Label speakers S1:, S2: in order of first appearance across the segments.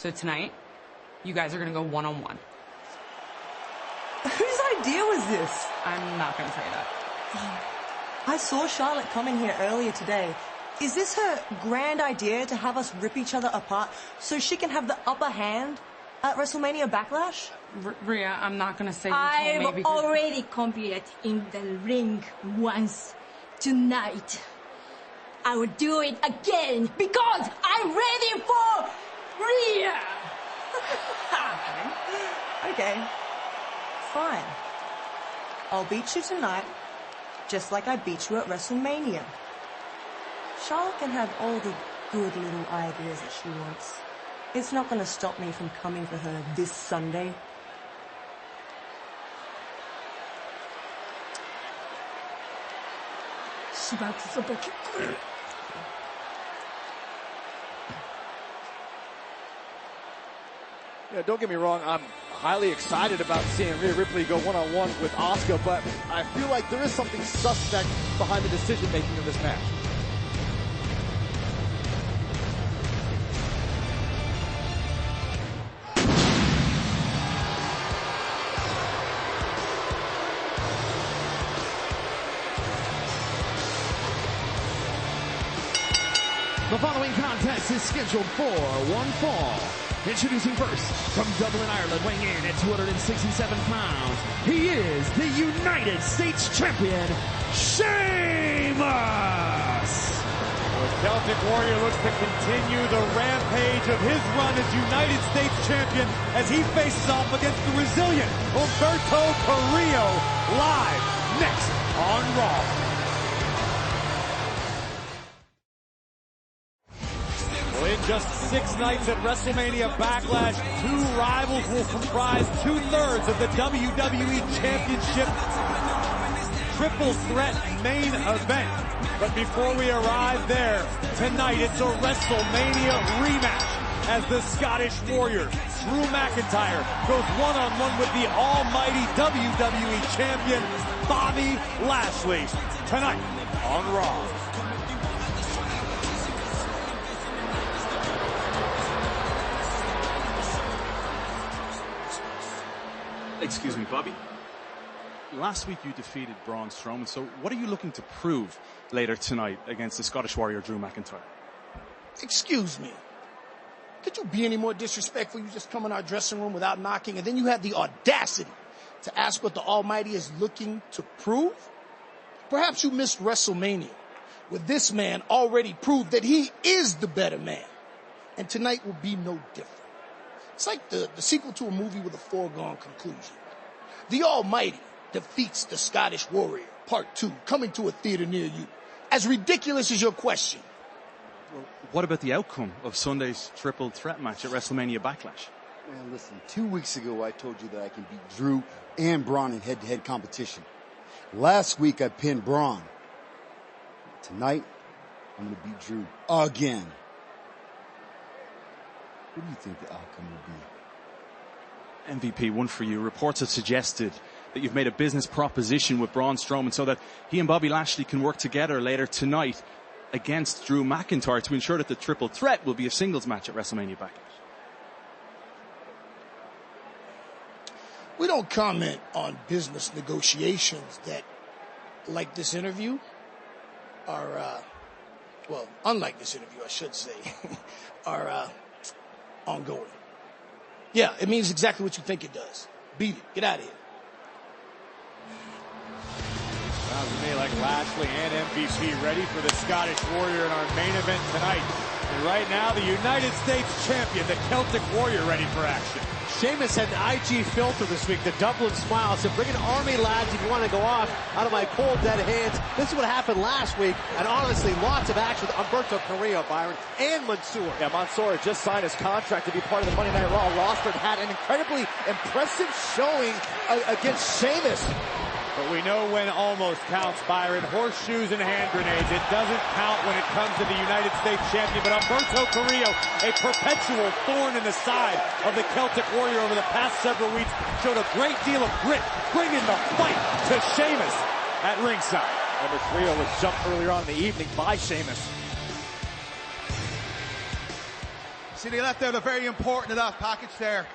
S1: So tonight, you guys are going to go one-on-one.
S2: Whose idea was this?
S1: I'm not going to say that.
S2: I saw Charlotte coming here earlier today. Is this her grand idea to have us rip each other apart so she can have the upper hand at WrestleMania Backlash?
S1: Rhea, I'm not going to say you told me
S3: I've
S1: because...
S3: already competed in the ring once. Tonight, I will do it again because I'm ready for Rhea.
S2: Okay. Fine. I'll beat you tonight, just like I beat you at WrestleMania. Charlotte can have all the good little ideas that she wants. It's not going to stop me from coming for her this Sunday.
S4: Yeah, don't get me wrong, I'm highly excited about seeing Rhea Ripley go one-on-one with Asuka, but I feel like there is something suspect behind the decision-making of this match.
S5: The following contest is scheduled for one fall. Introducing first, from Dublin, Ireland, weighing in at 267 pounds, he is the United States Champion, Sheamus!
S4: The Celtic Warrior looks to continue the rampage of his run as United States Champion as he faces off against the resilient Humberto Carrillo, live next on Raw. In just 6 nights at WrestleMania Backlash, 2 rivals will comprise 2/3 of the WWE Championship Triple Threat main event. But before we arrive there, tonight it's a WrestleMania rematch as the Scottish Warrior, Drew McIntyre, goes one-on-one with the almighty WWE Champion, Bobby Lashley, tonight on Raw.
S6: Excuse me, Bobby. Last week you defeated Braun Strowman, so what are you looking to prove later tonight against the Scottish Warrior, Drew McIntyre?
S7: Excuse me. Could you be any more disrespectful? You just come in our dressing room without knocking, and then you have the audacity to ask what the Almighty is looking to prove? Perhaps you missed WrestleMania, where this man already proved that he is the better man. And tonight will be no different. It's like the sequel to a movie with a foregone conclusion. The Almighty defeats the Scottish Warrior, Part 2, coming to a theater near you. As ridiculous as your question.
S6: Well, what about the outcome of Sunday's triple threat match at WrestleMania Backlash?
S8: Man, listen, 2 weeks ago I told you that I can beat Drew and Braun in head-to-head competition. Last week I pinned Braun. Tonight, I'm going to beat Drew again. What do you think the outcome will be?
S6: MVP, one for you. Reports have suggested that you've made a business proposition with Braun Strowman so that he and Bobby Lashley can work together later tonight against Drew McIntyre to ensure that the triple threat will be a singles match at WrestleMania Backlash.
S7: We don't comment on business negotiations that, like this interview, are, well, unlike this interview, I should say, are ongoing. Yeah, it means exactly what you think it does. Beat it. Get out of here.
S4: Sounds to me like Lashley and MVP ready for the Scottish Warrior in our main event tonight. And right now, the United States Champion, the Celtic Warrior, ready for action.
S9: Sheamus had the IG filter this week, the Dublin Smile. So bring an army, lads, if you want to go off out of my cold, dead hands. This is what happened last week. And honestly, lots of action with Humberto Carrillo, Byron, and Mansoor.
S4: Yeah, Mansoor just signed his contract to be part of the Monday Night Raw roster and had an incredibly impressive showing against Sheamus. But we know when almost counts, Byron. Horseshoes and hand grenades. It doesn't count when it comes to the United States Champion. But Humberto Carrillo, a perpetual thorn in the side of the Celtic Warrior over the past several weeks, showed a great deal of grit, bringing the fight to Sheamus at ringside. Remember, Carrillo was jumped earlier on in the evening by Sheamus.
S10: See, they left out a very important of that package there.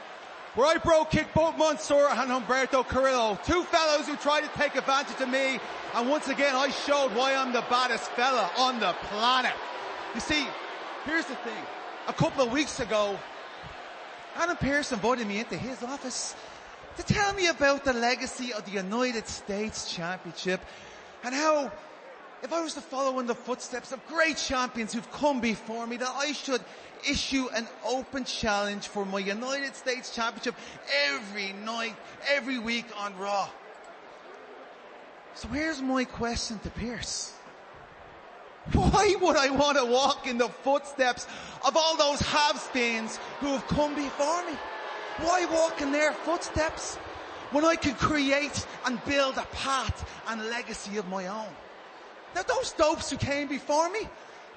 S10: Where I broke kick both Mansoor and Humberto Carrillo, two fellows who tried to take advantage of me, and once again I showed why I'm the baddest fella on the planet. You see, here's the thing. A couple of weeks ago, Adam Pearce invited me into his office to tell me about the legacy of the United States Championship and how, if I was to follow in the footsteps of great champions who've come before me, that I should issue an open challenge for my United States Championship every night, every week on Raw. So here's my question to Pearce. Why would I want to walk in the footsteps of all those have-beens who have come before me? Why walk in their footsteps when I can create and build a path and legacy of my own? Now, those dopes who came before me,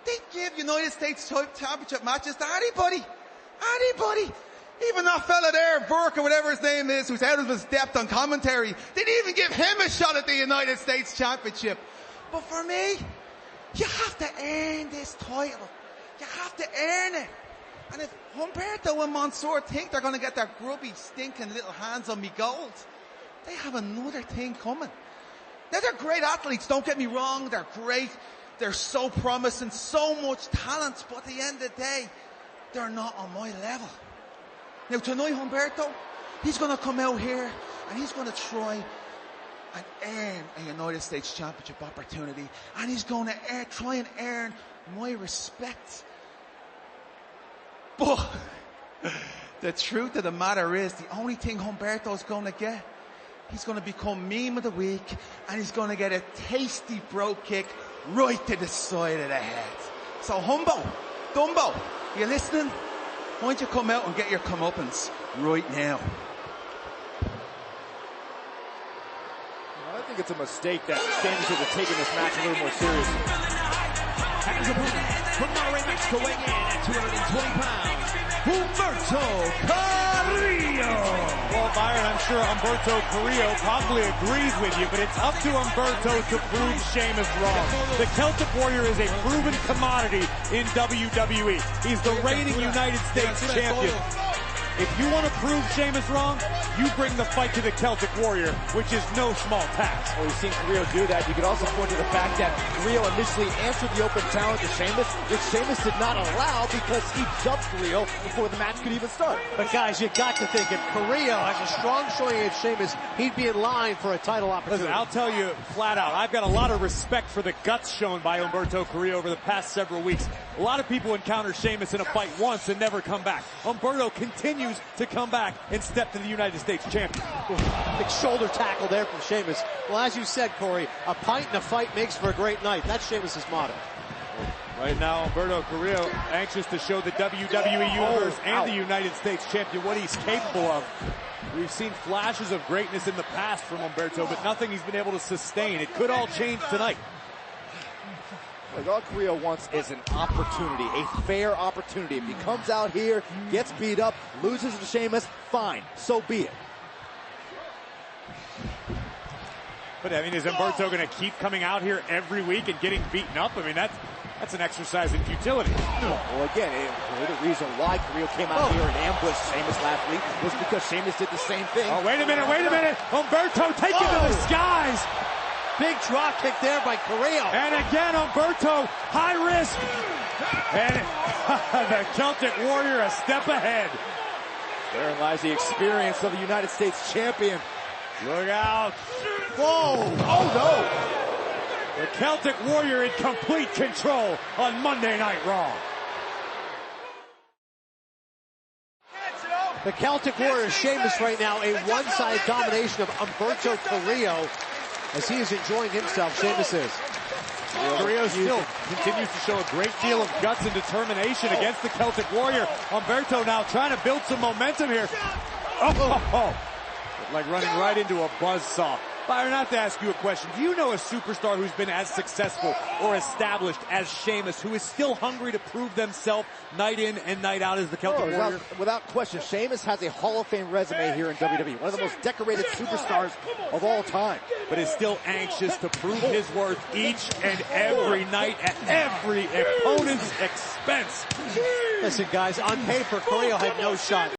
S10: they give United States Championship matches to anybody. Anybody. Even that fella there, Burke or whatever his name is, who's out of his depth on commentary, didn't even give him a shot at the United States Championship. But for me, you have to earn this title. You have to earn it. And if Humberto and Mansoor think they're going to get their grubby, stinking little hands on me gold, they have another thing coming. Now, they're great athletes, don't get me wrong. They're great. They're so promising, so much talent. But at the end of the day, they're not on my level. Now, tonight, Humberto, he's going to come out here and he's going to try and earn a United States Championship opportunity. And he's going to try and earn my respect. But the truth of the matter is, the only thing Humberto's going to get, he's going to become meme of the week, and he's going to get a tasty bro kick right to the side of the head. So Dumbo, you listening? Why don't you come out and get your comeuppance right now?
S11: I think it's a mistake that Sheamus is taking this match a little more seriously.
S5: As opponent from Monterrey, Mexico, weighing in at 220 pounds, Humberto Carrillo.
S4: Well, Byron, I'm sure Humberto Carrillo probably agrees with you, but it's up to Humberto to prove Sheamus wrong. The Celtic Warrior is a proven commodity in WWE. He's the reigning United States champion. If you want to prove Sheamus wrong, you bring the fight to the Celtic Warrior, which is no small task.
S11: Well, we've seen Carrillo do that. You could also point to the fact that Carrillo initially answered the open challenge to Sheamus, which Sheamus did not allow because he jumped Carrillo before the match could even start.
S9: But guys, you got to think if Carrillo has a strong showing against Sheamus, he'd be in line for a title opportunity.
S4: Listen, I'll tell you flat out, I've got a lot of respect for the guts shown by Humberto Carrillo over the past several weeks. A lot of people encounter Sheamus in a fight once and never come back. Humberto continues to come back and step to the United States champion.
S9: Big shoulder tackle there from Sheamus. Well, as you said, Corey, a pint in a fight makes for a great night. That's Sheamus' motto.
S4: Right now, Humberto Carrillo anxious to show the WWE Universe and the United States champion what he's capable of. We've seen flashes of greatness in the past from Humberto, but nothing he's been able to sustain. It could all change tonight.
S11: Like all Carrillo wants is an opportunity, a fair opportunity. If he comes out here, gets beat up, loses to Sheamus, fine, so be it.
S4: But I mean, is Humberto going to keep coming out here every week and getting beaten up? I mean, that's an exercise in futility.
S11: No. Well, again, the reason why Carrillo came out here and ambushed Sheamus last week was because Sheamus did the same thing.
S4: Oh, wait a minute. Humberto taken to the skies.
S9: Big drop kick there by Carrillo.
S4: And again, Humberto, high risk. And the Celtic Warrior a step ahead.
S11: Therein lies the experience of the United States champion.
S4: Look out.
S11: Whoa. Oh, no.
S4: The Celtic Warrior in complete control on Monday Night Raw.
S9: The Celtic Warrior, Sheamus right now, a one-side domination of Humberto Carrillo. As he is enjoying himself, Sheamus is.
S4: Carrillo still continues to show a great deal of guts and determination against the Celtic Warrior. Humberto now trying to build some momentum here. Like running right into a buzzsaw. Byron, I have to ask you a question. Do you know a superstar who's been as successful or established as Sheamus, who is still hungry to prove themselves night in and night out as the Celtic Warrior?
S11: Without question, Sheamus has a Hall of Fame resume here in WWE. One of the most decorated superstars of all time.
S4: But is still anxious to prove his worth each and every night at every opponent's expense.
S9: Listen, guys, on paper, Carrillo had no shot.